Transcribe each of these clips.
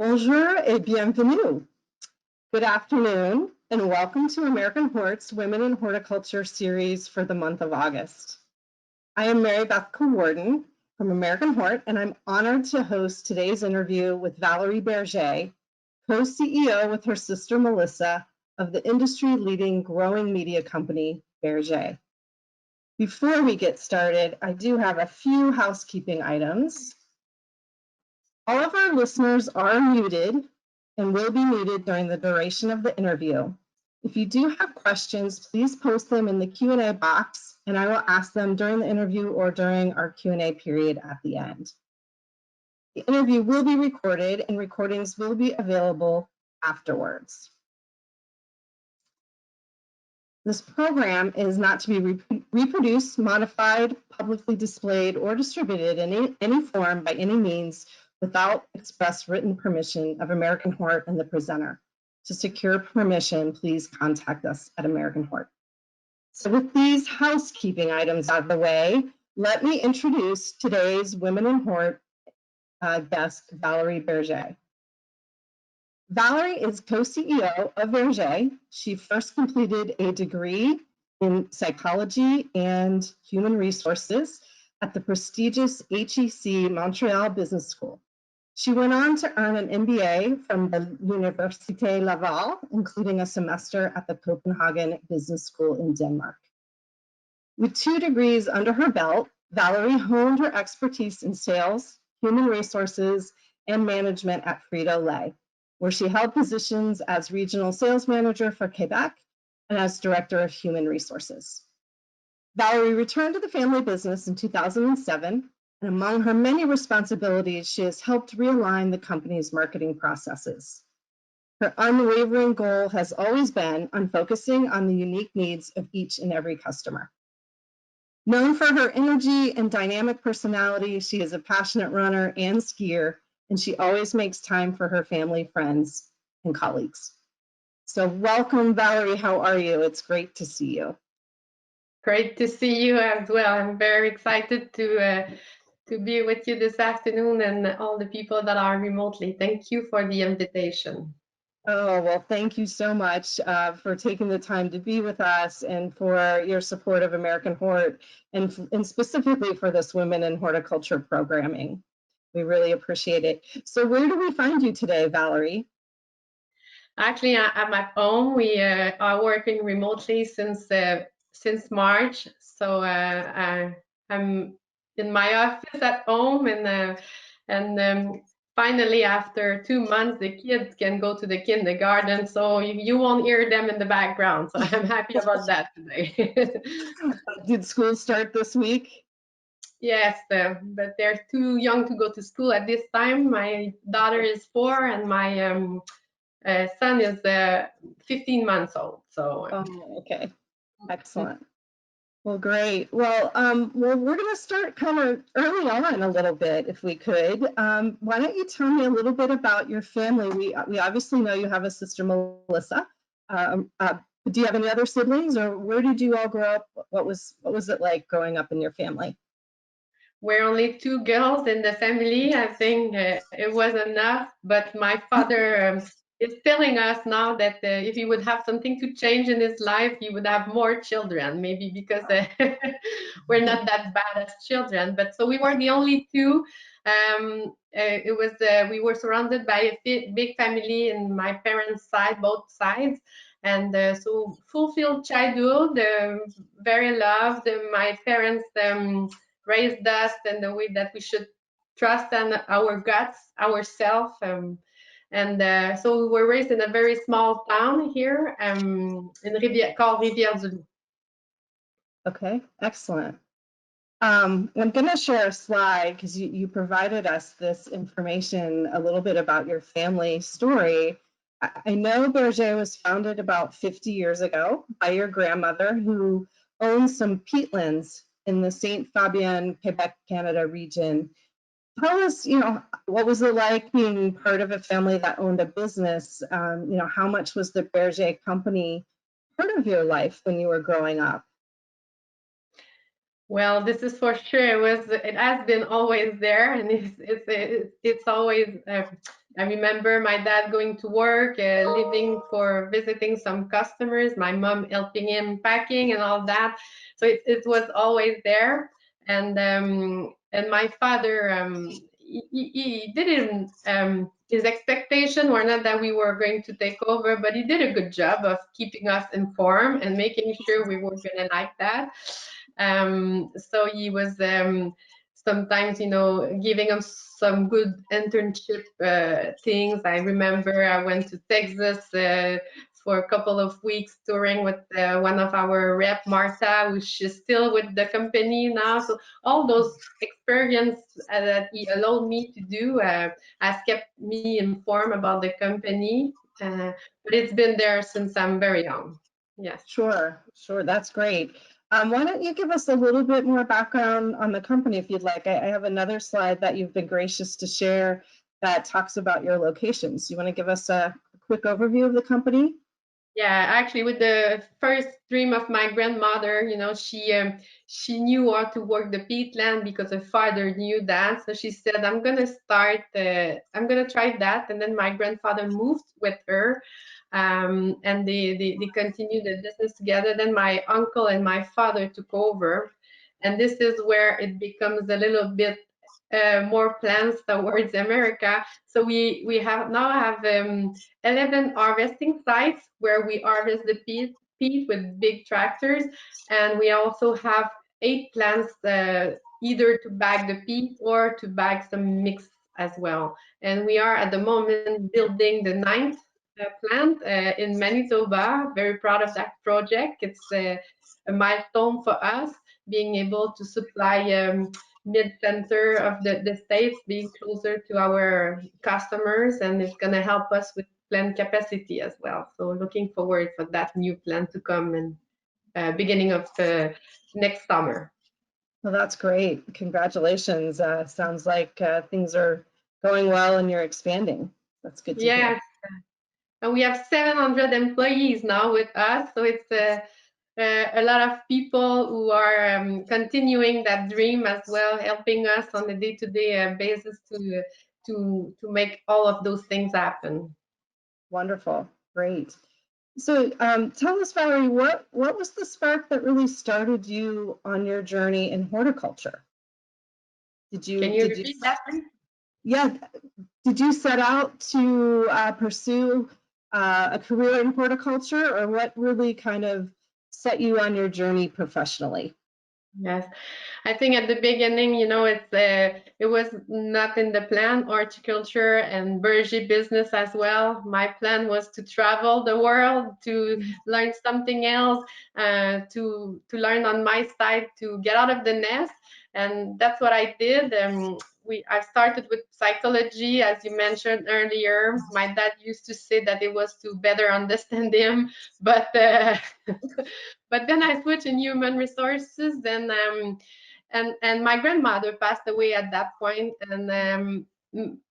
Bonjour et bienvenue. Good afternoon and welcome to American Hort's Women in Horticulture series for the month of August. I am Mary Beth Warden from American Hort, and I'm honored to host today's interview with Valérie Berger, co-CEO with her sister Mélissa of the industry-leading growing media company, Berger. Before we get started, I do have a few housekeeping items. All of our listeners are muted and will be muted during the duration of the interview. If you do have questions, please post them in the Q&A box, and I will ask them during the interview or during our Q&A period at the end. The interview will be recorded, and recordings will be available afterwards. This program is not to be reproduced, modified, publicly displayed, or distributed in any form by any means without express written permission of American Hort and the presenter. To secure permission, please contact us at American Hort. So with these housekeeping items out of the way, let me introduce today's Women in Hort guest, Valérie Berger. Valérie is co-CEO of Berger. She first completed a degree in psychology and human resources at the prestigious HEC Montreal Business School. She went on to earn an MBA from the Université Laval, including a semester at the Copenhagen Business School in Denmark. With 2 degrees under her belt, Valérie honed her expertise in sales, human resources, and management at Frito-Lay, where she held positions as regional sales manager for Quebec and as director of human resources. Valérie returned to the family business in 2007, and among her many responsibilities, she has helped realign the company's marketing processes. Her unwavering goal has always been on focusing on the unique needs of each and every customer. Known for her energy and dynamic personality, she is a passionate runner and skier, and she always makes time for her family, friends, and colleagues. So welcome, Valérie. How are you? It's great to see you. Great to see you as well. I'm very excited to be with you this afternoon and all the people that are remotely. Thank you for the invitation. Oh, well, thank you so much for taking the time to be with us and for your support of American Hort and specifically for this Women in Horticulture programming. We really appreciate it. So where do we find you today, Valérie? Actually, I'm at home. We are working remotely since March. So I'm in my office at home, and finally, after 2 months, the kids can go to the kindergarten, so you won't hear them in the background. So I'm happy about that today. Did school start this week? Yes, but they're too young to go to school at this time. My daughter is 4, and my son is 15 months old. So. Oh, okay, excellent. Well, great. Well, we're going to start kind of early on a little bit, if we could. Why don't you tell me a little bit about your family? We obviously know you have a sister, Mélissa. Do you have any other siblings, or where did you all grow up? What was it like growing up in your family? We're only 2 girls in the family. I think it was enough. But my father is telling us now that if he would have something to change in his life, he would have more children. Maybe because we're not that bad as children. But so we were the only 2. It was we were surrounded by a big family in my parents' side, both sides. And so fulfilled childhood, very loved. My parents raised us in the way that we should trust in our guts, ourselves. So we were raised in a very small town here in called Rivière-du-Loup. Okay, excellent. I'm going to share a slide because you provided us this information a little bit about your family story. I know Berger was founded about 50 years ago by your grandmother, who owned some peatlands in the Saint Fabien, Quebec, Canada region. Tell us, what was it like being part of a family that owned a business? How much was the Berger company part of your life when you were growing up? Well, this is for sure. It has been always there, and it's always. I remember my dad going to work, leaving for visiting some customers. My mom helping him packing and all that. So it was always there, and my father he didn't. His expectation were not that we were going to take over, but he did a good job of keeping us informed and making sure we were going to like that. So he was sometimes, giving us some good internship things. I remember I went to Texas for a couple of weeks touring with one of our rep, Martha, which is still with the company now. So all those experience that he allowed me to do has kept me informed about the company. But it's been there since I'm very young. Yes. Sure, sure. That's great. Why don't you give us a little bit more background on the company if you'd like? I have another slide that you've been gracious to share that talks about your locations. You want to give us a quick overview of the company? Yeah, actually, with the first dream of my grandmother, she knew how to work the peatland because her father knew that. So she said, I'm gonna try that." And then my grandfather moved with her, and they continued the business together. Then my uncle and my father took over, and this is where it becomes a little bit more plans towards America. So we have 11 harvesting sites where we harvest the peat with big tractors, and we also have 8 plants either to bag the peat or to bag some mix as well. And we are at the moment building the 9th plant in Manitoba. Very proud of that project. It's a milestone for us being able to supply mid-center of the states, being closer to our customers, and it's going to help us with plant capacity as well. So looking forward for that new plant to come in beginning of next summer. Well, that's great. Congratulations. Sounds like things are going well and you're expanding. That's good to hear. Yes, and we have 700 employees now with us, so it's a lot of people who are continuing that dream as well, helping us on a day-to-day basis to make all of those things happen. Wonderful. Great. So tell us, Valerie, what was the spark that really started you on your journey in horticulture? Can you repeat that, please? Yeah, did you set out to pursue a career in horticulture, or what really kind of set you on your journey professionally? Yes, I think at the beginning, it was not in the plan, horticulture and Berger business as well. My plan was to travel the world, to learn something else, to learn on my side, to get out of the nest, and that's what I did. I started with psychology, as you mentioned earlier. My dad used to say that it was to better understand him, but but then I switched in human resources. Then and my grandmother passed away at that point, and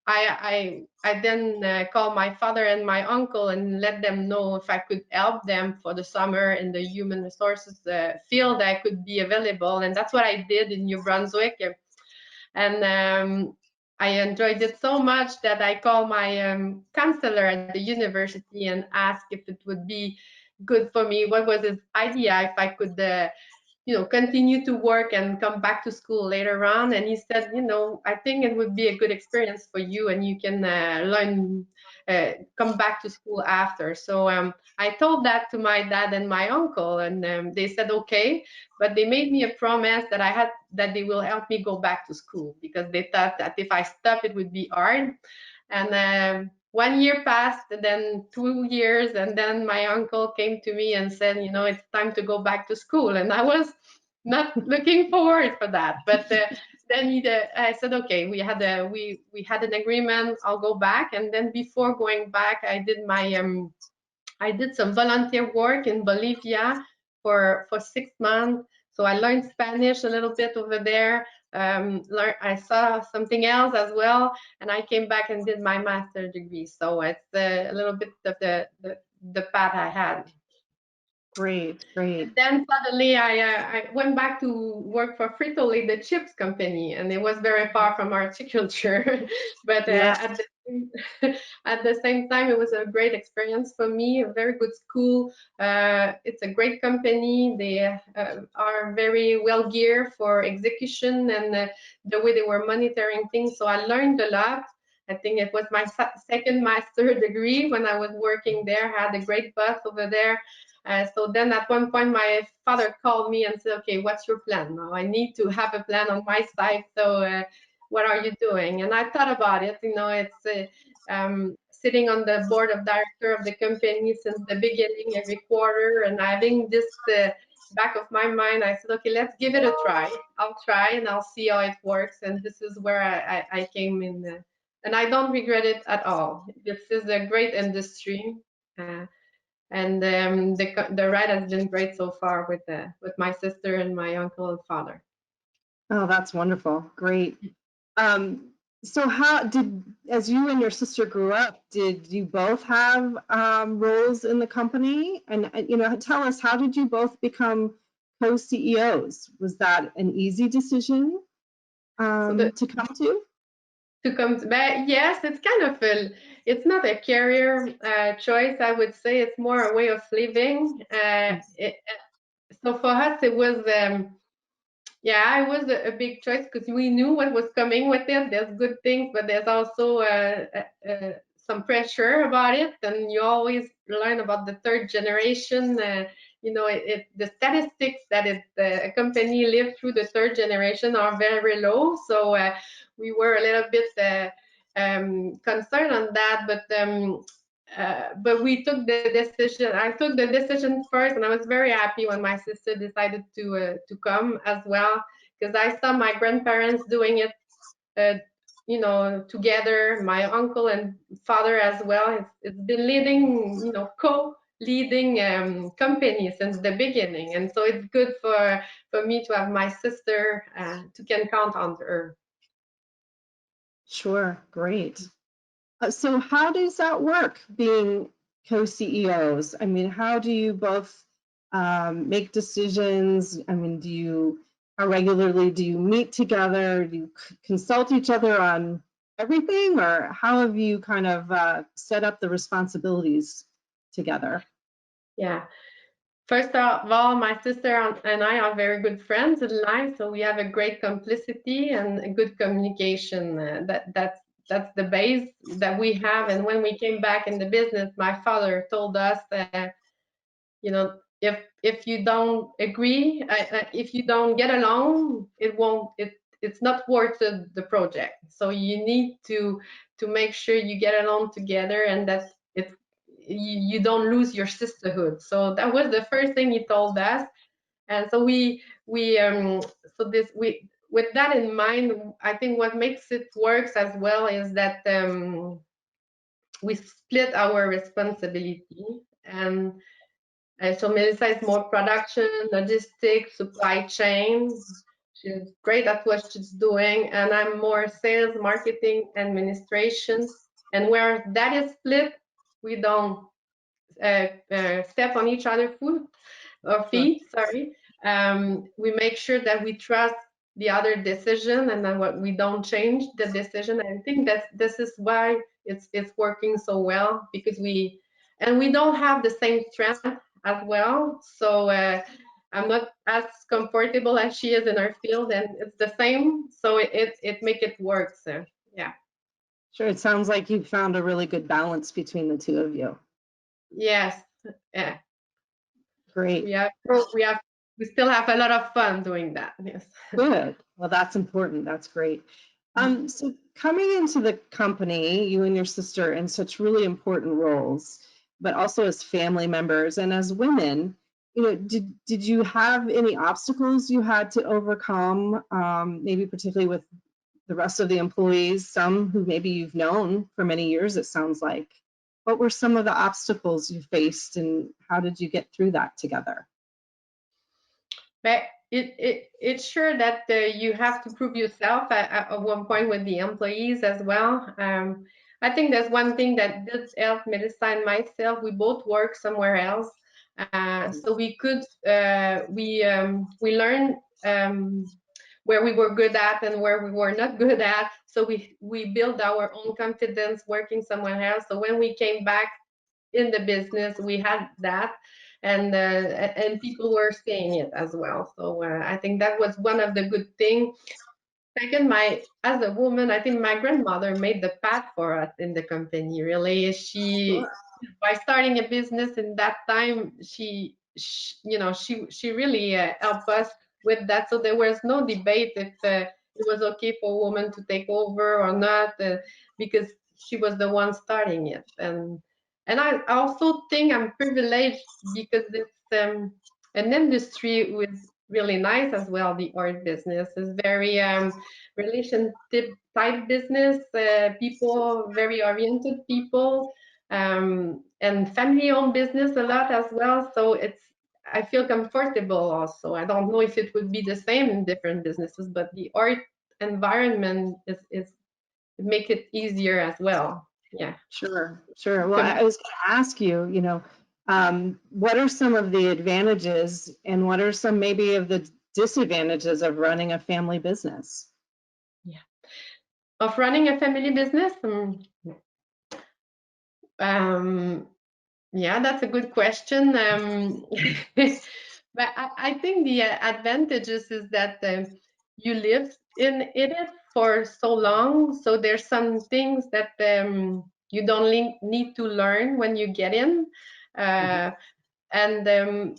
I then called my father and my uncle and let them know if I could help them for the summer in the human resources field. I could be available, and that's what I did in New Brunswick. And I enjoyed it so much that I called my counselor at the university and asked if it would be good for me. What was his idea if I could continue to work and come back to school later on? And he said, I think it would be a good experience for you, and you can learn, come back to school after. So I told that to my dad and my uncle, and they said okay, but they made me a promise that they will help me go back to school, because they thought that if I stop, it would be hard. And 1 year passed, and then 2 years, and then my uncle came to me and said, it's time to go back to school. And I was not looking forward for that. But then I said, okay, we had an agreement. I'll go back. And then before going back, I did some volunteer work in Bolivia for 6 months. So I learned Spanish a little bit over there. I saw something else as well, and I came back and did my master's degree. So it's a little bit of the path I had. Great, great. Then suddenly I went back to work for Frito-Lay, the chips company, and it was very far from horticulture. But Yes. at the same time, it was a great experience for me, a very good school. It's a great company. They are very well geared for execution and the way they were monitoring things. So I learned a lot. I think it was my second master degree when I was working there. I had a great boss over there. So then at one point, my father called me and said, okay, what's your plan now? I need to have a plan on my side. So what are you doing? And I thought about it. It's sitting on the board of director of the company since the beginning every quarter and having this back of my mind. I said, okay, let's give it a try. I'll try and I'll see how it works. And this is where I came in. And I don't regret it at all. This is a great industry. And the ride has been great so far with my sister and my uncle and father. Oh, that's wonderful. Great. So as you and your sister grew up, did you both have roles in the company? And, tell us, how did you both become co-CEOs? Was that an easy decision to come to? But yes, it's kind of it's not a career choice, I would say. It's more a way of living. So for us, it was yeah, it was a big choice because we knew what was coming with it. There's good things, but there's also some pressure about it, and you always learn about the third generation. The statistics that a company lived through the third generation are very low. So we were a little bit concerned on that, but we took the decision. I took the decision first, and I was very happy when my sister decided to come as well, because I saw my grandparents doing it, together. My uncle and father as well. It's been leading, co-leading company since the beginning, and so it's good for me to have my sister to can count on her. Sure, great. So how does that work, being co-CEOs? I mean, how do you both make decisions? I mean, how regularly do you meet together? Do you consult each other on everything, or how have you kind of set up the responsibilities together? Yeah. First of all, my sister and I are very good friends in life, so we have a great complicity and a good communication. That's the base that we have. And when we came back in the business, my father told us, if you don't agree, if you don't get along, it's not worth the project. So you need to make sure you get along together, and that you don't lose your sisterhood. So that was the first thing he told us. And so with that in mind, I think what makes it works as well is that we split our responsibility. And so Mélissa is more production, logistics, supply chain. She's great at what she's doing, and I'm more sales, marketing, administration. And where that is split, we don't step on each other's feet. Sorry. We make sure that we trust the other decision, and then we don't change the decision. I think that this is why it's working so well, because we don't have the same strength as well. So I'm not as comfortable as she is in her field, and it's the same. So it make it work. So yeah. Sure, it sounds like you found a really good balance between the two of you. Yes. Yeah. Great. We still have a lot of fun doing that. Yes. Good. Well, that's important. That's great. So coming into the company, you and your sister in such really important roles, but also as family members and as women, did you have any obstacles you had to overcome, maybe particularly with the rest of the employees, some who maybe you've known for many years, it sounds like? What were some of the obstacles you faced, and how did you get through that together? But it's sure that you have to prove yourself at one point with the employees as well. I think there's one thing that did help Mélissa and myself. We both work somewhere else. So we could we learned where we were good at and where we were not good at. So we built our own confidence working somewhere else. So when we came back in the business, we had that, and people were saying it as well. So I think that was one of the good things. Second, as a woman, I think my grandmother made the path for us in the company. Really, she by starting a business in that time, she really helped us with that. So there was no debate if it was okay for a woman to take over or not, because she was the one starting it. And I also think I'm privileged because it's an industry with really nice as well. The art business is very relationship type business, people, very oriented people, and family owned business a lot as well. So I feel comfortable also. I don't know if it would be the same in different businesses, but the art environment is make it easier as well. Yeah. Sure, sure. Well, I was going to ask you, what are some of the advantages and what are some maybe of the disadvantages of running a family business? Yeah. Of running a family business? Yeah, that's a good question. But I think the advantages is that you live in it for so long. So there's some things that you don't need to learn when you get in. And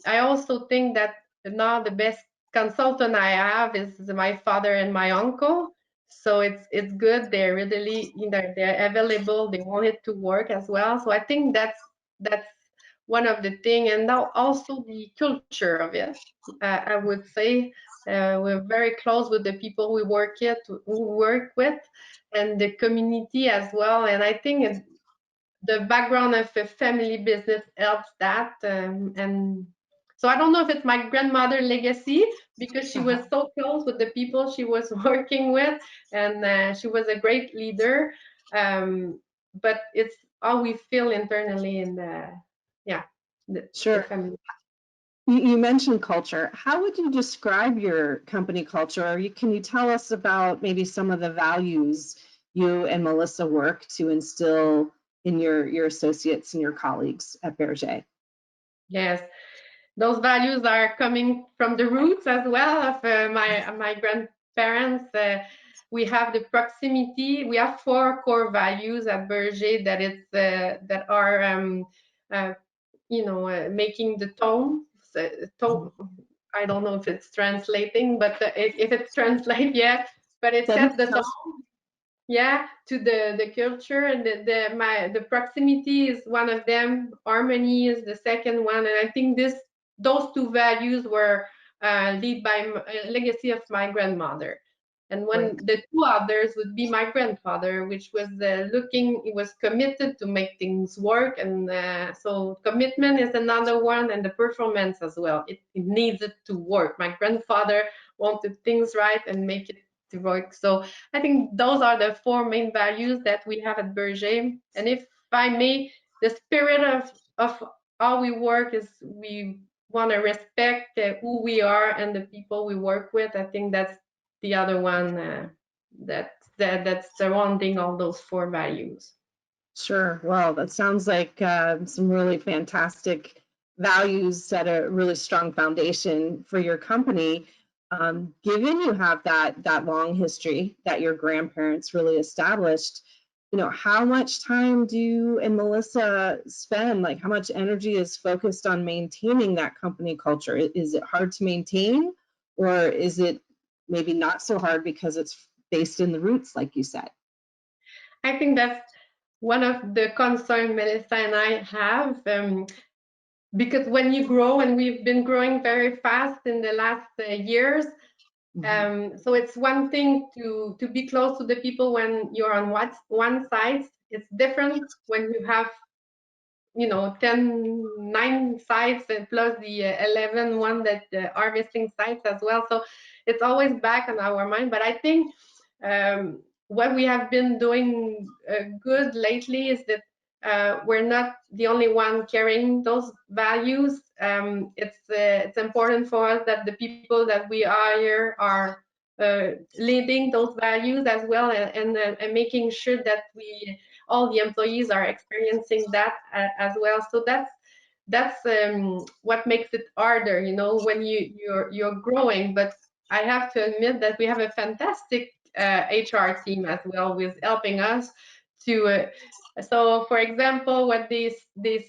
I also think that now the best consultant I have is my father and my uncle. So it's good. They're really, they're available. They want it to work as well. So I think that's one of the thing, and now also the culture of it. I would say we're very close with the people we work with, and the community as well. And I think the background of a family business helps that. And so I don't know if it's my grandmother legacy because she was so close with the people she was working with, and she was a great leader. But it's how we feel internally in the family. You mentioned culture. How would you describe your company culture? Or can you tell us about maybe some of the values you and Mélissa work to instill in your associates and your colleagues at Berger? Yes, those values are coming from the roots as well of my grandparents. We have the proximity. We have 4 core values at Berger that are making the tone. Tone. I don't know if it's translating, but if it's translate, yeah. But it sets the tone. Yeah, to the culture, and the proximity is one of them. Harmony is the second one, and I think those 2 values were lead by legacy of my grandmother. And when the 2 others would be my grandfather, which was he was committed to make things work, and so commitment is another one, and the performance as well. It needs it to work. My grandfather wanted things right and make it to work. So I think those are the 4 main values that we have at Berger. And if I may, the spirit of how we work is we want to respect who we are and the people we work with. I think that's the other one that's surrounding all those 4 values. Sure. Well, that sounds like some really fantastic values set a really strong foundation for your company. Given you have that long history that your grandparents really established, how much time do you and Mélissa spend? Like, how much energy is focused on maintaining that company culture? Is it hard to maintain, or is it maybe not so hard because it's based in the roots, like you said? I think that's one of the concerns Mélissa and I have. Because when you grow, and we've been growing very fast in the last years, so it's one thing to be close to the people when you're on one side. It's different when you have 9 sites and plus the 11 one that harvesting sites as well. So it's always back on our mind. But I think what we have been doing good lately is that we're not the only one carrying those values. It's important for us that the people that we hire are leading those values as well, and making sure that all the employees are experiencing that as well. So that's what makes it harder, when you're growing. But I have to admit that we have a fantastic HR team as well, with helping us to. So, for example, what they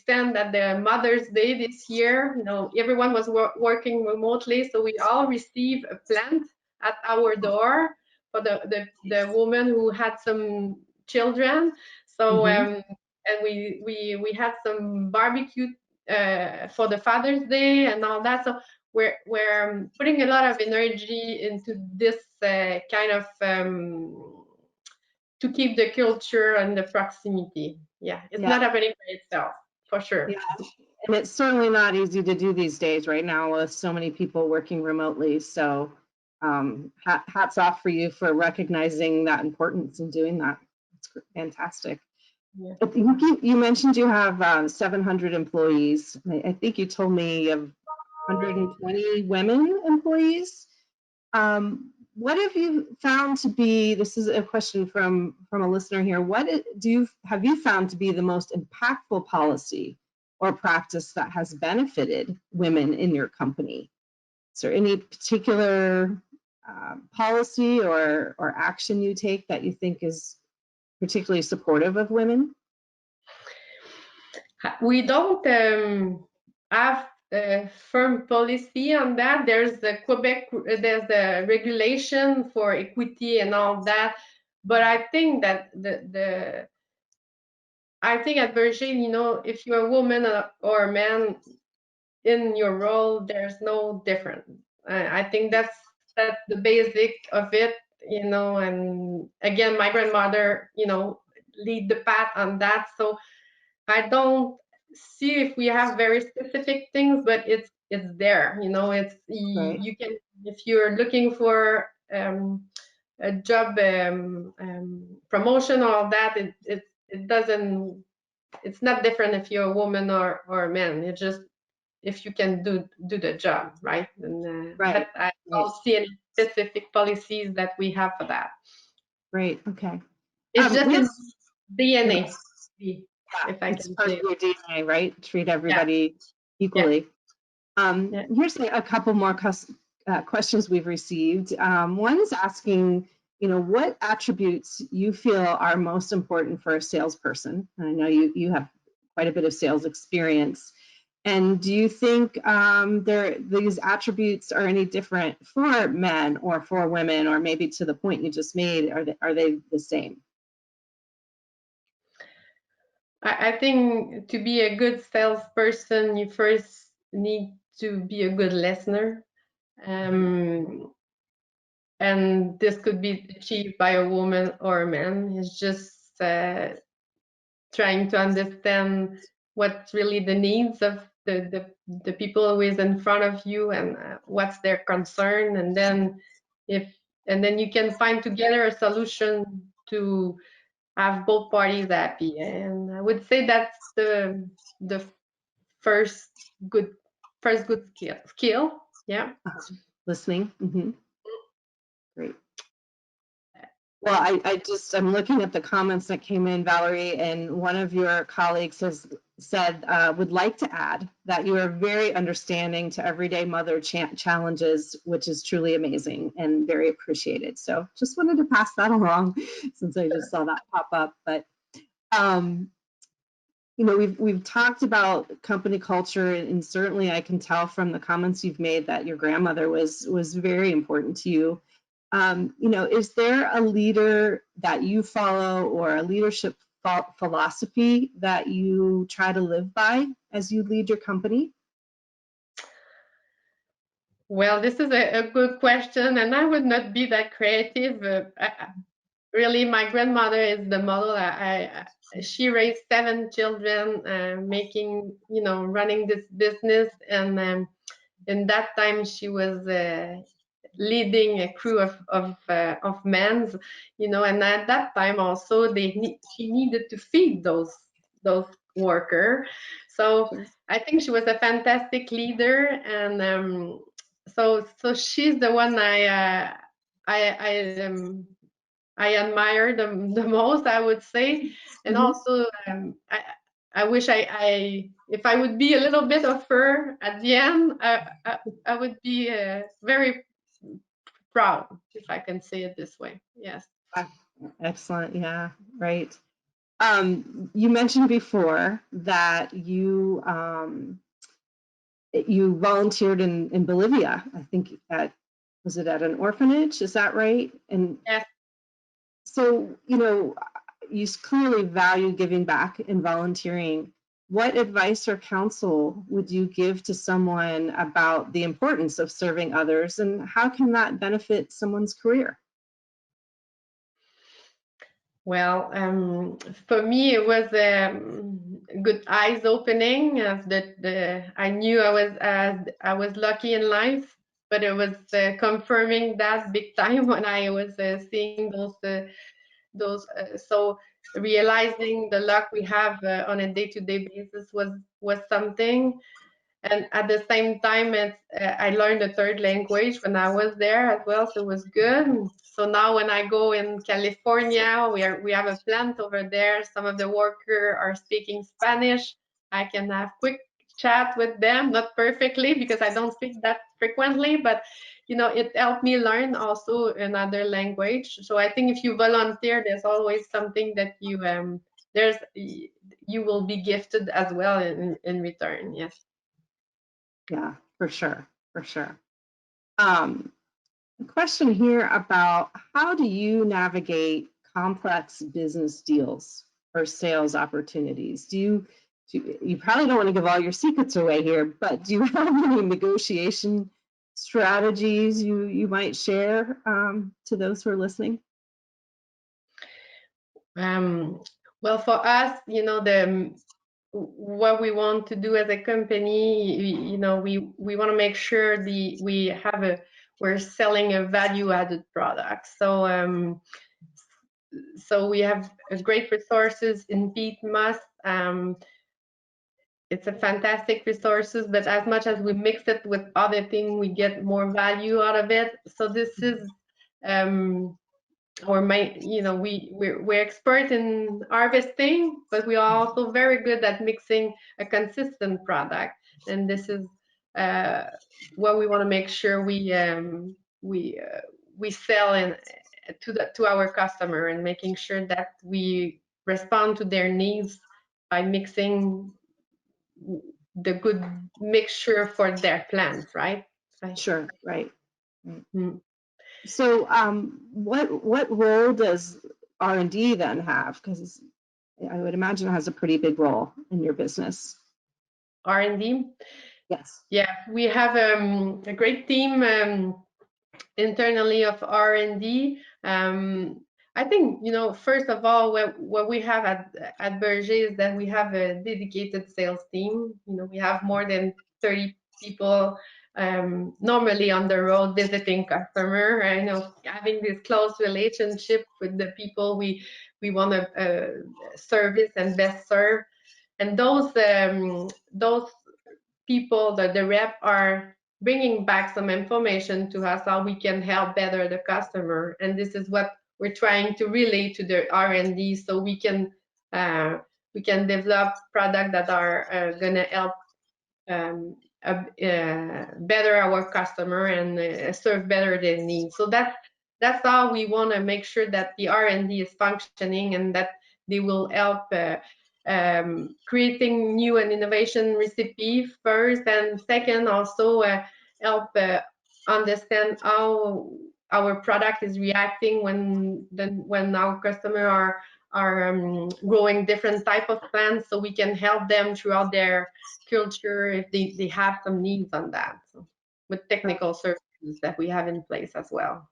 sent at the Mother's Day this year, everyone was working remotely, so we all received a plant at our door for the woman who had some children. So, and we had some barbecue for the Father's Day and all that. So we're putting a lot of energy into this kind of to keep the culture and the proximity. Yeah, it's not happening by itself, for sure. Yeah, and it's certainly not easy to do these days right now with so many people working remotely. So hats off for you for recognizing that importance and doing that. It's fantastic. Yeah. I think you mentioned you have 700 employees. I think you told me you have 120 women employees. What have you found to be, this is a question from a listener here, have you found to be the most impactful policy or practice that has benefited women in your company? Is there any particular policy or action you take that you think is particularly supportive of women? We don't have a firm policy on that. There's the Quebec, there's the regulation for equity and all that. But I think that I think at Berger, if you're a woman or a man in your role, there's no difference. I think that's the basic of it, and again, my grandmother, lead the path on that. So I don't see if we have very specific things, but it's there. It's Right. you can, if you're looking for a job promotion or all that, it doesn't. It's not different if you're a woman or a man. It's just if you can do the job, right? And Right. but I don't see any specific policies that we have for that. Great. Okay. It's just in DNA. Yeah, If I it's can part say. of your DNA, right? Treat everybody equally. Yeah. Here's a couple more questions we've received. One is asking, what attributes you feel are most important for a salesperson? And I know you have quite a bit of sales experience. And do you think these attributes are any different for men or for women, or maybe to the point you just made, are they the same? I think to be a good salesperson, you first need to be a good listener. And this could be achieved by a woman or a man. It's just trying to understand what's really the needs of the people who is in front of you, and what's their concern, and then you can find together a solution to have both parties happy. And I would say that's the first good skill. Yeah. Listening. Great. Well, I'm looking at the comments that came in, Valerie, and one of your colleagues has said, would like to add that you are very understanding to everyday mother challenges, which is truly amazing and very appreciated. So just wanted to pass that along since I just saw that pop up. But, we've talked about company culture, and certainly I can tell from the comments you've made that your grandmother was very important to you. Is there a leader that you follow or a leadership philosophy that you try to live by as you lead your company? Well, this is a good question, and I would not be that creative. Really, my grandmother is the model. She raised 7 children, running this business, and in that time she was leading a crew of men, and at that time also she needed to feed those those workers. So I think she was a fantastic leader, and so she's the one I admire the most, I would say. And also, I wish if I would be a little bit of her at the end, I would be very proud, if I can say it this way. Yes. Excellent. Yeah, right. You mentioned before that you volunteered in Bolivia. I think was it at an orphanage? Is that right? And yes. So, you clearly value giving back and volunteering. What advice or counsel would you give to someone about the importance of serving others, and how can that benefit someone's career? Well, for me, it was good eyes opening. I knew I was lucky in life, but it was confirming that big time when I was seeing those. So realizing the luck we have on a day-to-day basis was something. And at the same time, I learned a third language when I was there as well, so it was good. So now when I go in California, we have a plant over there. Some of the workers are speaking Spanish. I can have quick chat with them, not perfectly because I don't speak that frequently, but it helped me learn also another language. So I think if you volunteer, there's always something that you will be gifted as well in return. Yes. Yeah, for sure, for sure. A question here about how do you navigate complex business deals or sales opportunities? You probably don't want to give all your secrets away here, but do you have any negotiation strategies you might share to those who are listening? Well, for us, what we want to do as a company, we want to make sure we're selling a value-added product. So we have great resources in peat moss. It's a fantastic resources, but as much as we mix it with other things, we get more value out of it. So this is we're expert in harvesting, but we are also very good at mixing a consistent product. And this is what we want to make sure we sell to our customer, and making sure that we respond to their needs by mixing the good mixture for their plants, right? Sure, right. So what role does R&D then have? Because I would imagine it has a pretty big role in your business. R&D? Yes. Yeah, we have a great team internally of R&D. I think, first of all, what we have at Berger is that we have a dedicated sales team. We have more than 30 people normally on the road visiting customer. Having this close relationship with the people we want to service and best serve. And those people, the rep, are bringing back some information to us how we can help better the customer, and this is what we're trying to relay to the R&D, so we can develop products that are going to help better our customer and serve better their needs. So that's how we want to make sure that the R&D is functioning, and that they will help creating new and innovation recipe first, and second also help understand how our product is reacting when our customer are growing different type of plants, so we can help them throughout their culture if they have some needs on that, so, with technical services that we have in place as well.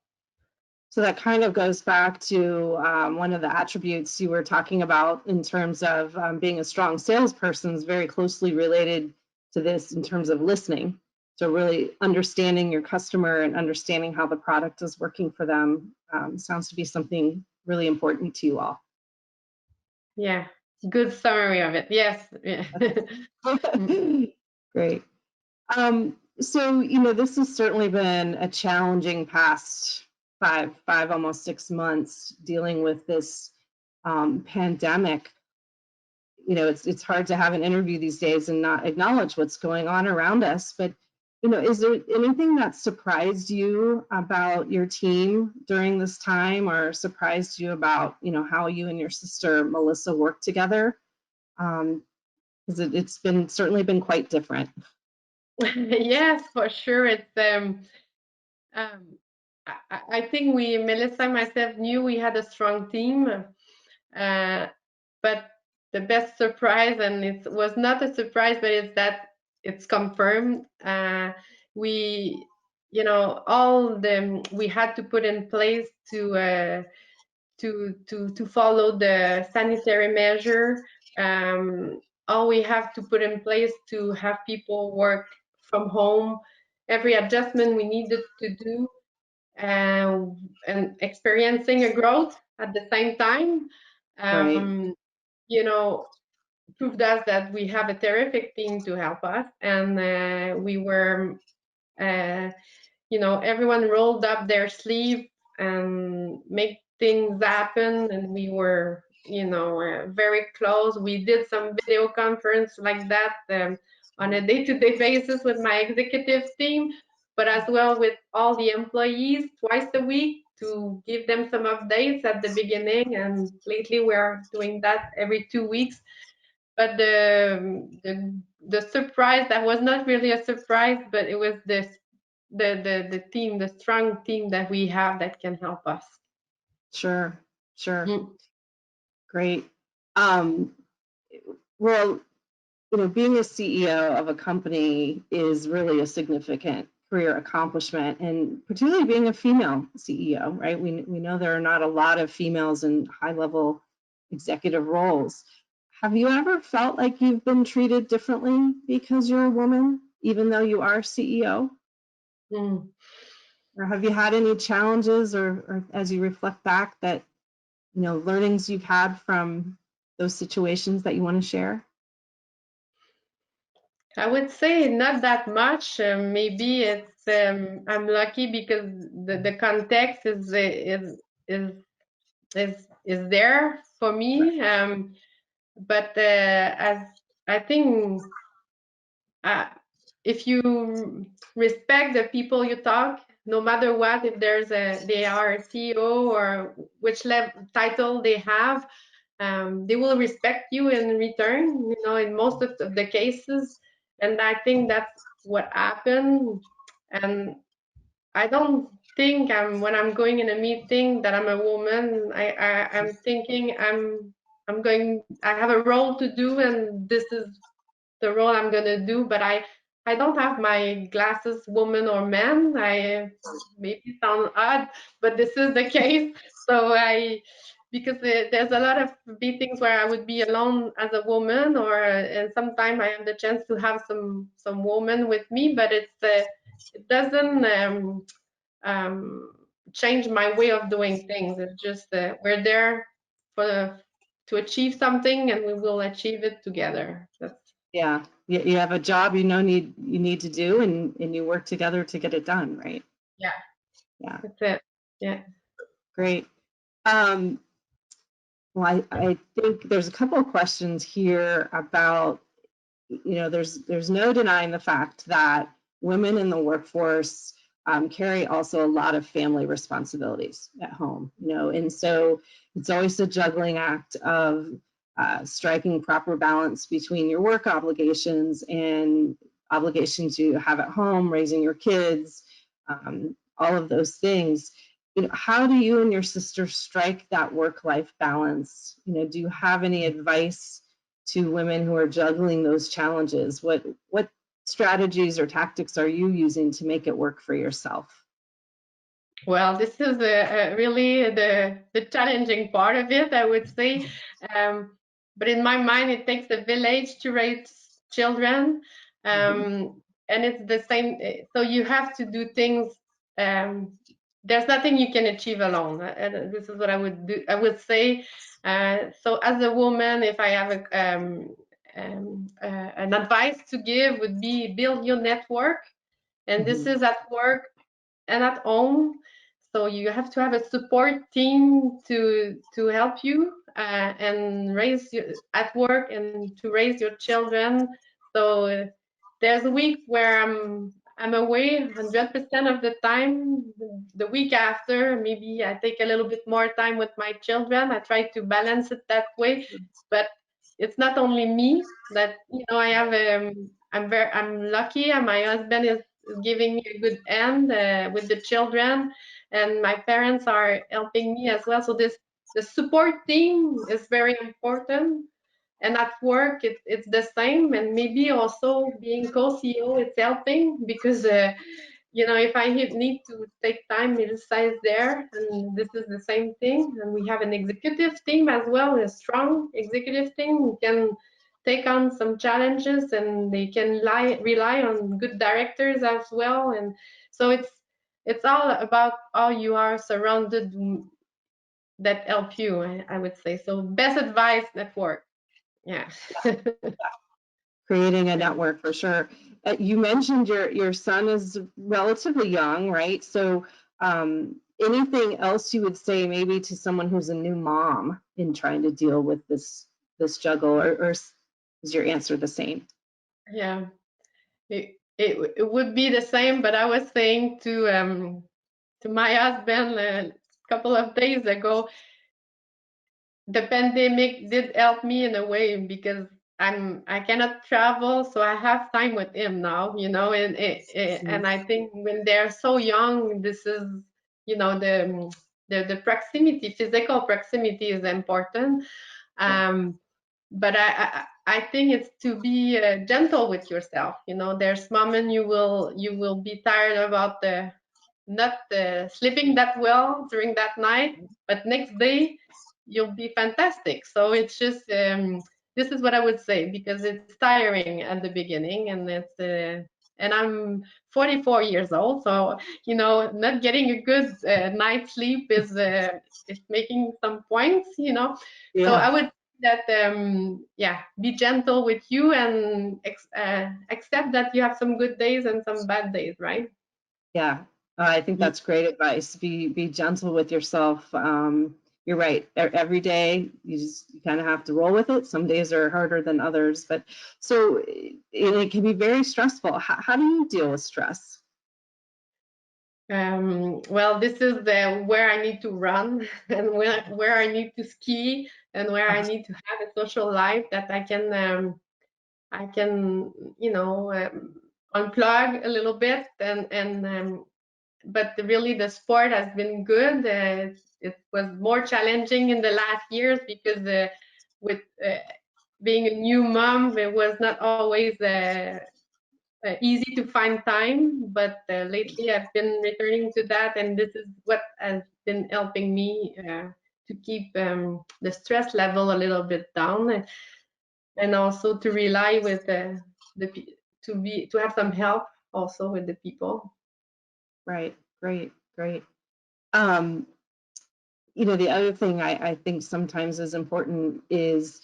So that kind of goes back to one of the attributes you were talking about in terms of being a strong salesperson is very closely related to this in terms of listening. So really understanding your customer and understanding how the product is working for them sounds to be something really important to you all. Yeah, good summary of it. Yes. Yeah. Great. So, this has certainly been a challenging past five, almost 6 months dealing with this pandemic. It's hard to have an interview these days and not acknowledge what's going on around us. But, is there anything that surprised you about your team during this time, or surprised you about, how you and your sister Mélissa work together? Because it's certainly been quite different. Yes, for sure. It's um, I think Mélissa and myself knew we had a strong team, but the best surprise, and it was not a surprise, but it's that it's confirmed. We, we had to put in place to follow the sanitary measure. All we have to put in place to have people work from home, every adjustment we needed to do, and experiencing a growth at the same time, Right. you know, proved us that we have a terrific team to help us. And we were, everyone rolled up their sleeve and make things happen. And we were, very close. We did some video conference like that on a day-to-day basis with my executive team, but as well with all the employees twice a week to give them some updates at the beginning. And lately we're doing that every 2 weeks. But the surprise, that was not really a surprise, but it was the team, the strong team that we have that can help us. Sure. Mm. Great. Well, being a CEO of a company is really a significant career accomplishment, and particularly being a female CEO, right? We know there are not a lot of females in high-level executive roles. Have you ever felt like you've been treated differently because you're a woman, even though you are CEO? Mm. Or have you had any challenges, or as you reflect back, that learnings you've had from those situations that you want to share? I would say not that much. Maybe it's I'm lucky because the context is there for me. But as I think, uh, if you respect the people you talk, no matter what, if they are a CEO or which level title they have, they will respect you in return, in most of the cases. And I think that's what happened. And I don't think when I'm going in a meeting that I'm a woman. I'm thinking I have a role to do, and this is the role I'm gonna do. But I don't have my glasses, woman or man. I maybe sound odd, but this is the case. So because there's a lot of meetings where I would be alone as a woman, and sometimes I have the chance to have some women with me, but it doesn't um, change my way of doing things. It's just we're there to achieve something, and we will achieve it together. Yeah, you have a job you need to do, and you work together to get it done, right? Yeah. Yeah. That's it. Yeah. Great. Well, I think there's a couple of questions here about, there's no denying the fact that women in the workforce carry also a lot of family responsibilities at home, and so it's always a juggling act of striking proper balance between your work obligations and obligations you have at home, raising your kids, all of those things. How do you and your sister strike that work-life balance? Do you have any advice to women who are juggling those challenges? What strategies or tactics are you using to make it work for yourself? Well, this is really the challenging part of it, I would say. But in my mind, it takes a village to raise children, and it's the same. So you have to do things there's nothing you can achieve alone. And this is what I would say. So as a woman, if I have an advice to give, would be build your network. And this is at work and at home. So you have to have a support team to help you and raise you at work and to raise your children. So there's a week where I'm away 100% of the time. The week after, maybe I take a little bit more time with my children. I try to balance it that way, but it's not only me that I have. I'm lucky, and my husband is giving me a good hand with the children, and my parents are helping me as well. So the support team is very important. And at work, it's the same. And maybe also being co-CEO, it's helping because, if I need to take time, Mélissa is there. And this is the same thing. And we have an executive team as well, a strong executive team who can take on some challenges, and they can rely on good directors as well. And so it's all about how you are surrounded that help you, I would say. So best advice, network. Yeah. Creating a network for sure. You mentioned your son is relatively young, right? So anything else you would say maybe to someone who's a new mom in trying to deal with this juggle, or is your answer the same? Yeah, it would be the same, but I was saying to my husband a couple of days ago, the pandemic did help me in a way because I cannot travel, so I have time with him now, and I think when they're so young, this is, the proximity, physical proximity is important. But I think it's to be gentle with yourself. There's moments you will be tired about not sleeping that well during that night, but next day you'll be fantastic. So it's just this is what I would say, because it's tiring at the beginning, and I'm 44 years old, so not getting a good night's sleep is making some points. So I would that be gentle with you and accept that you have some good days and some bad days, right? Yeah, I think that's great advice. Be gentle with yourself. You're right. Every day you kind of have to roll with it. Some days are harder than others, but so it can be very stressful. How do you deal with stress? Well, this is where I need to run and where I need to ski and where I need to have a social life that I can unplug a little bit, and but really the sport has been good. It was more challenging in the last years because with being a new mom, it was not always easy to find time, but lately I've been returning to that, and this is what has been helping me to keep the stress level a little bit down, and also to rely with to have some help also with the people. Right. Great. The other thing I think sometimes is important is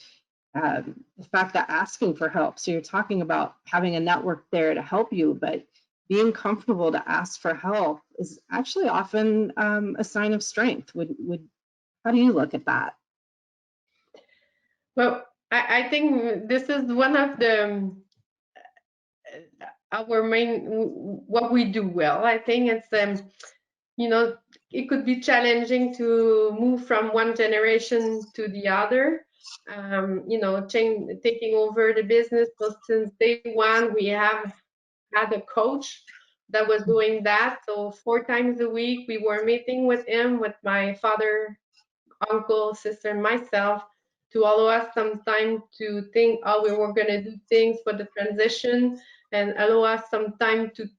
the fact that asking for help. So you're talking about having a network there to help you, but being comfortable to ask for help is actually often a sign of strength. How do you look at that? Well, I think this is one of our main what we do well. I think it's it could be challenging to move from one generation to the other. Taking over the business. So since day one, we have had a coach that was doing that. So 4 times a week, we were meeting with him, with my father, uncle, sister, and myself, to allow us some time to think how we were going to do things for the transition, and allow us some time to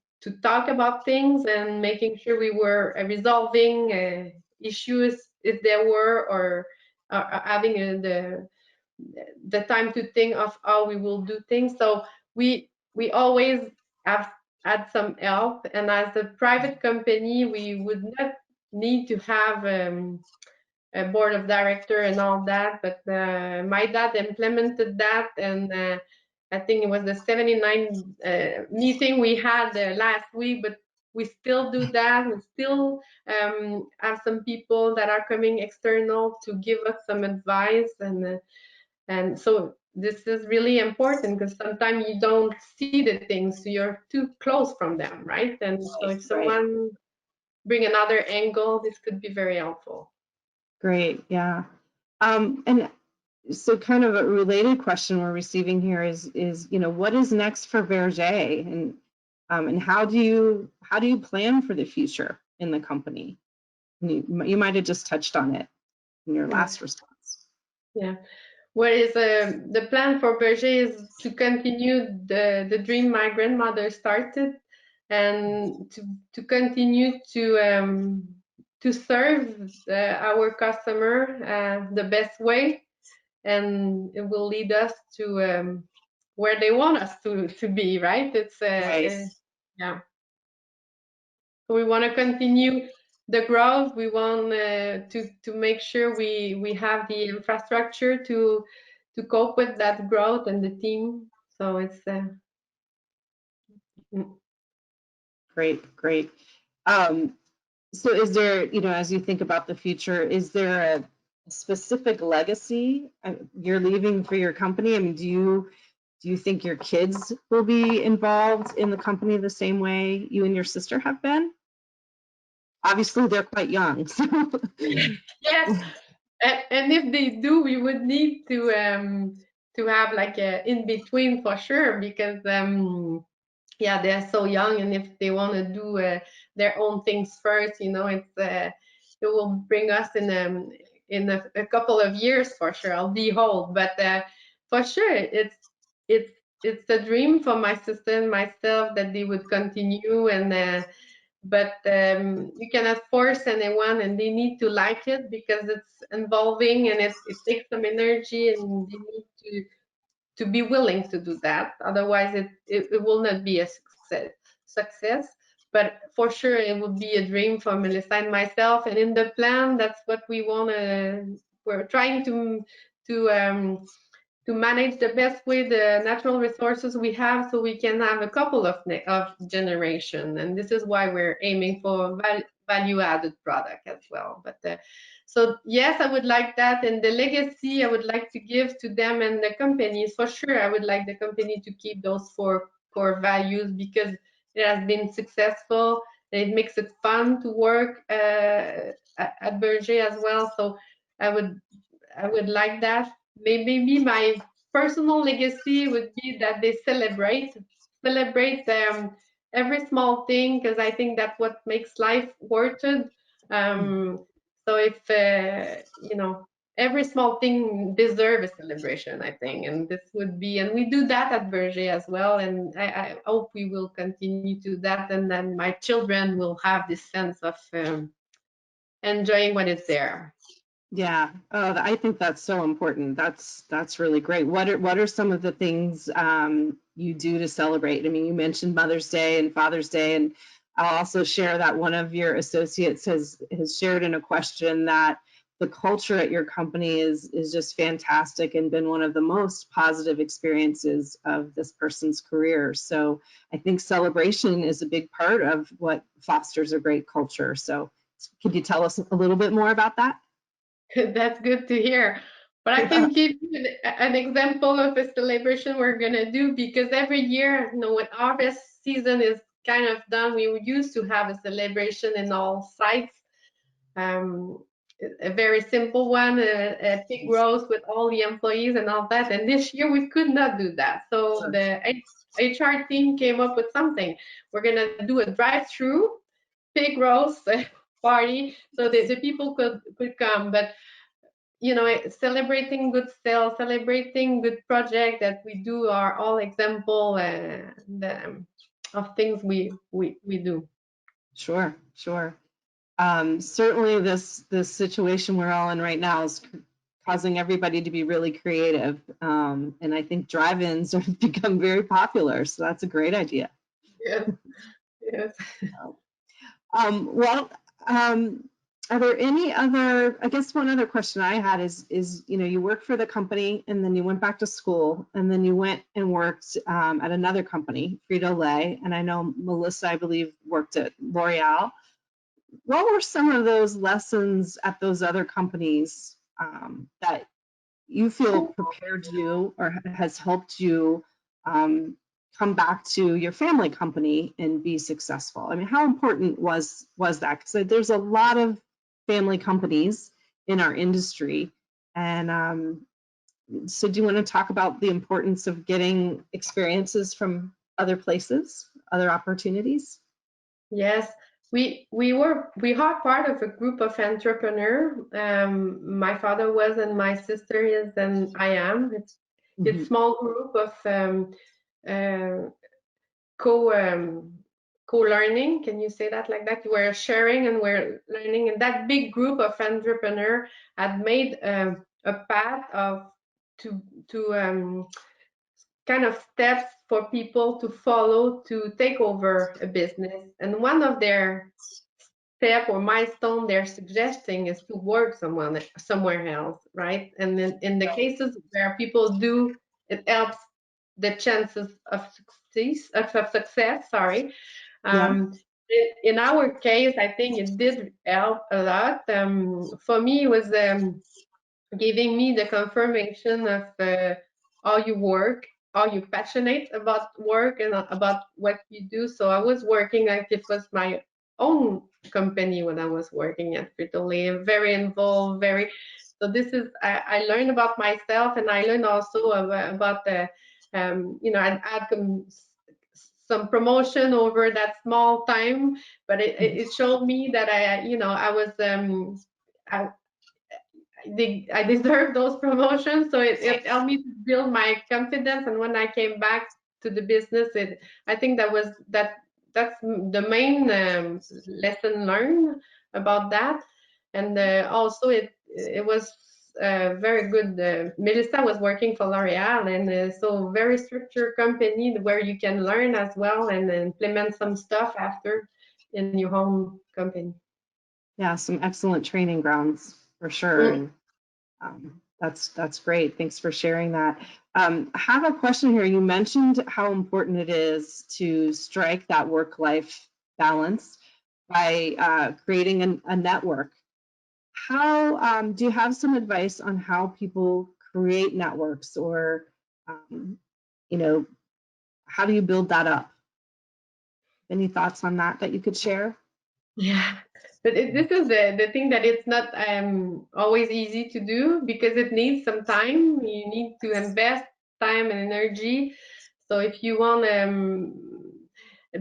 talk about things and making sure we were resolving issues if there were, or having the time to think of how we will do things. So we always have had some help, and as a private company, we would not need to have a board of director and all that, but my dad implemented that, and I think it was the 79 meeting we had last week, but we still do that. We still have some people that are coming external to give us some advice, and so this is really important because sometimes you don't see the things, so you're too close from them, right? And so if someone bring another angle, this could be very helpful. Great, yeah. And so kind of a related question we're receiving here is what is next for Berger, and how do you plan for the future in the company? You might have just touched on it in your last response. Yeah. What is the plan for Berger is to continue the dream my grandmother started, and to continue to serve our customer the best way, and it will lead us to where they want us to be, right? It's Right. yeah. So we want to continue the growth. We want to make sure we have the infrastructure to cope with that growth and the team. So it's Great. So is there, as you think about the future, is there a specific legacy you're leaving for your company? I mean, do you think your kids will be involved in the company the same way you and your sister have been? Obviously, they're quite young. So. yes, and if they do, we would need to have like a in between for sure, because yeah, they're so young, and if they want to do their own things first, it will bring us in a couple of years for sure. I'll be old, but for sure, it's it's a dream for my sister and myself that they would continue, and but you cannot force anyone, and they need to like it because it's involving, and it takes some energy, and they need to be willing to do that. Otherwise, it will not be a success. But for sure, it would be a dream for Mélissa and myself. And in the plan, that's what we want to. We're trying to manage the best way the natural resources we have, so we can have a couple of generation. And this is why we're aiming for value added product as well. But so yes, I would like that, and the legacy I would like to give to them and the companies. For sure, I would like the company to keep those 4 core values, because it has been successful and it makes it fun to work at Berger as well. So I would like that. Maybe my personal legacy would be that they celebrate every small thing, because I think that's what makes life worth it. So if every small thing deserves a celebration, I think, and this would be, and we do that at Berger as well, and I hope we will continue to do that, and then my children will have this sense of enjoying what is there. Yeah, I think that's so important. That's really great. What are some of the things you do to celebrate? I mean, you mentioned Mother's Day and Father's Day, and I'll also share that one of your associates has shared in a question that the culture at your company is just fantastic and been one of the most positive experiences of this person's career. So I think celebration is a big part of what fosters a great culture. So could you tell us a little bit more about that? That's good to hear. But I can give you an example of a celebration we're gonna do, because every year, when harvest season is kind of done, we used to have a celebration in all sites. A very simple one, a pig roast with all the employees and all that. And this year we could not do that. So the HR team came up with something. We're gonna do a drive-through pig roast party, so the people could come. But celebrating good sales, celebrating good project that we do are all example of things we do. Sure. Certainly this situation we're all in right now is causing everybody to be really creative. And I think drive-ins have become very popular. So that's a great idea. Yes. Well, Are there any other, I guess one other question I had is, you know, you worked for the company and then you went back to school and then you went and worked at another company, Frito-Lay, and I know Mélissa, I believe, worked at L'Oreal. What were some of those lessons at those other companies that you feel prepared you or has helped you come back to your family company and be successful? I mean, how important was that? Because there's a lot of family companies in our industry, and so do you want to talk about the importance of getting experiences from other places, other opportunities? Yes, we are part of a group of entrepreneurs. My father was, and my sister is, and I am. It's Mhm. small group of uh, co co-learning. Can you say that like that? We're sharing and we're learning, and that big group of entrepreneurs had made a path of to kind of steps for people to follow to take over a business. And one of their step or milestone they're suggesting is to work somewhere else, right? And then in the cases where people do, it helps the chances of success. Sorry. Yeah. In our case, I think it did help a lot. For me, it was giving me the confirmation of how you work, how you passionate about work and about what you do. So I was working like it was my own company when I was working at Frito-Lay, very involved, very. So this is I learned about myself, and I learned also about the, you know, I had some promotion over that small time, but it showed me that you know, I was I, I deserved those promotions, so it helped me to build my confidence. And when I came back to the business, I think that's the main lesson learned about that. And also it was very good. Mélissa was working for L'Oreal, and so very structured company where you can learn as well and implement some stuff after in your home company. Yeah, some excellent training grounds for sure. Mm. And that's great. Thanks for sharing that. I have a question here. You mentioned how important it is to strike that work-life balance by creating a network. How do you have some advice on how people create networks, or you know, how do you build that up? Any thoughts on that you could share? Yeah, but this is the thing that it's not always easy to do because it needs some time. You need to invest time and energy. So if you want to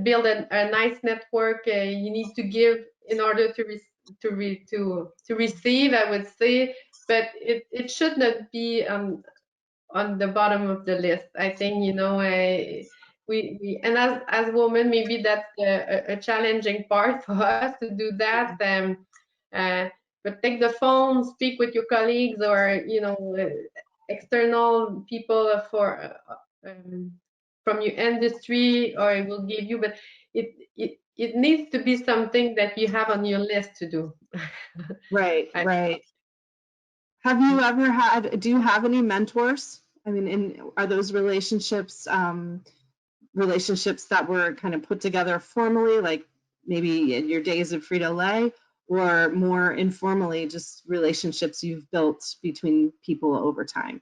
build a nice network, you need to give in order to to receive, I would say. But it should not be on the bottom of the list. I think, you know, we and as women, maybe that's a challenging part for us to do that. Uh, but take the phone, speak with your colleagues, or you know, external people from your industry, or it will give you. But it needs to be something that you have on your list to do. Right, I, right. Have you ever had, do you have any mentors? I mean, are those relationships relationships that were kind of put together formally, like maybe in your days of Frito-Lay, or more informally, just relationships you've built between people over time?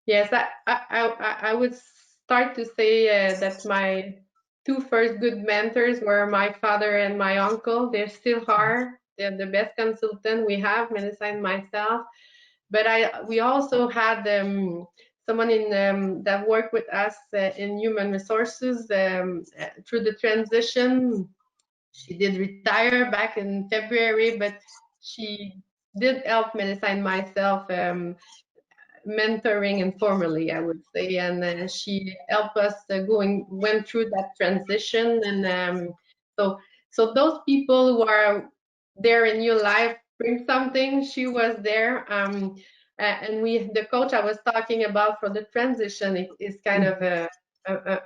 Yes, I would start to say that my two first good mentors were my father and my uncle. They still are. They're the best consultant we have, Mélissa and myself. But we also had someone in that worked with us in human resources through the transition. She did retire back in February, but she did help Mélissa and myself. Mentoring informally, I would say, and she helped us went through that transition, and so those people who are there in your life bring something. She was there, and the coach I was talking about for the transition is kind of a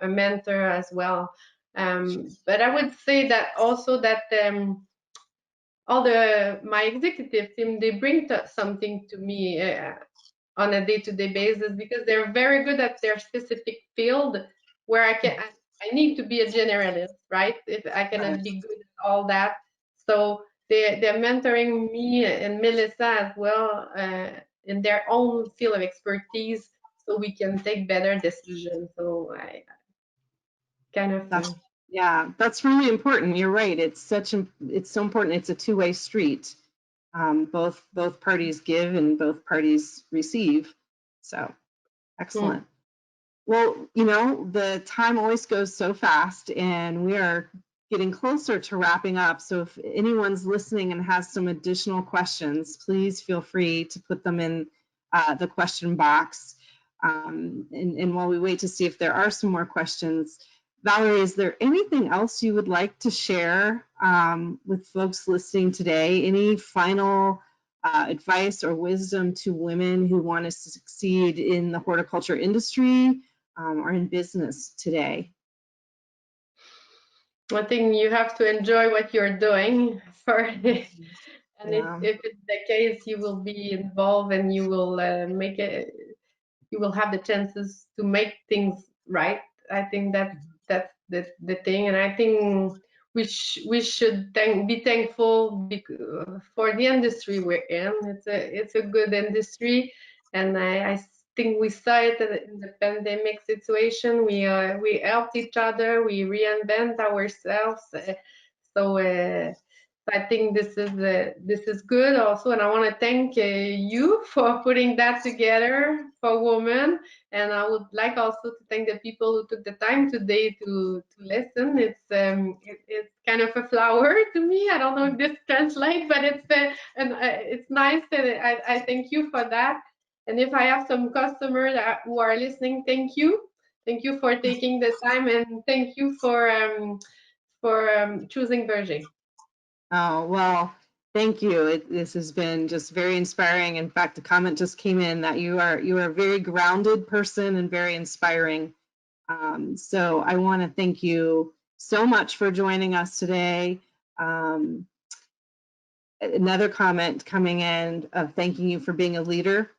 mentor as well. But I would say that also that all my executive team, they bring something to me on a day-to-day basis, because they're very good at their specific field, where I need to be a generalist, right? If I cannot be good at all that. So they're mentoring me and Mélissa as well in their own field of expertise, so we can take better decisions. So I kind of Yeah, that's really important. You're right. It's so important. It's a two-way street. Both parties give and both parties receive. So excellent. Well, the time always goes so fast, and we are getting closer to wrapping up. So if anyone's listening and has some additional questions, please feel free to put them in the question box. And while we wait to see if there are some more questions, Valérie, is there anything else you would like to share with folks listening today? Any final advice or wisdom to women who want to succeed in the horticulture industry or in business today? I think you have to enjoy what you're doing and Yeah. if it's the case, you will be involved and you will make it. You will have the chances to make things right. I think that's the thing, and I think we should be thankful for the industry we're in. It's a good industry, and I think we saw it in the pandemic situation. We helped each other, we reinvent ourselves. So I think this is good also, and I want to thank you for putting that together for women. And I would like also to thank the people who took the time today to listen. It's kind of a flower to me. I don't know if this translates, but it's nice. And I thank you for that. And if I have some customers who are listening, thank you. Thank you for taking the time, and thank you for choosing Berger. Oh, well, thank you. This has been just very inspiring. In fact, a comment just came in that you are a very grounded person and very inspiring. So I want to thank you so much for joining us today. Another comment coming in of thanking you for being a leader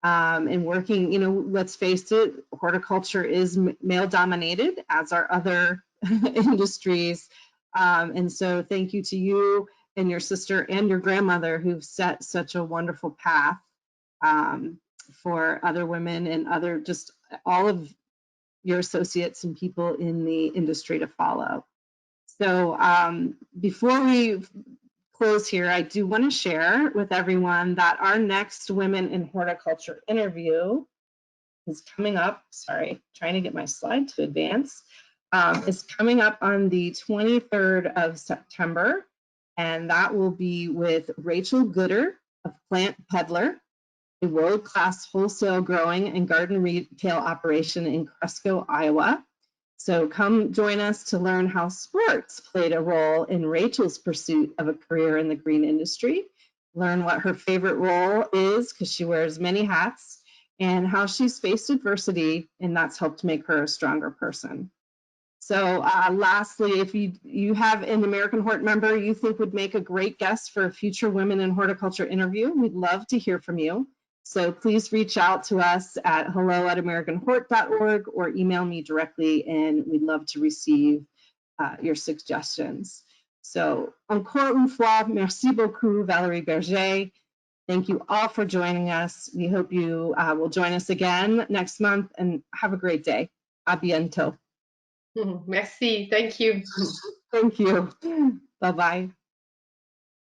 and working, let's face it, horticulture is male dominated, as are other industries. And so thank you to you and your sister and your grandmother who've set such a wonderful path for other women and just all of your associates and people in the industry to follow. So before we close here, I do want to share with everyone that our next Women in Horticulture interview is coming up. Sorry, trying to get my slide to advance. Is coming up on the 23rd of September, and that will be with Rachel Gooder of Plant Peddler, a world-class wholesale growing and garden retail operation in Cresco, Iowa. So come join us to learn how sports played a role in Rachel's pursuit of a career in the green industry. Learn what her favorite role is, because she wears many hats, and how she's faced adversity, and that's helped make her a stronger person. So lastly, if you have an American Hort member you think would make a great guest for a future Women in Horticulture interview, we'd love to hear from you. So please reach out to us at hello@americanhort.org or email me directly, and we'd love to receive your suggestions. So encore une fois, merci beaucoup, Valérie Berger. Thank you all for joining us. We hope you will join us again next month, and have a great day. À bientôt. Merci. Thank you. Thank you. Bye-bye.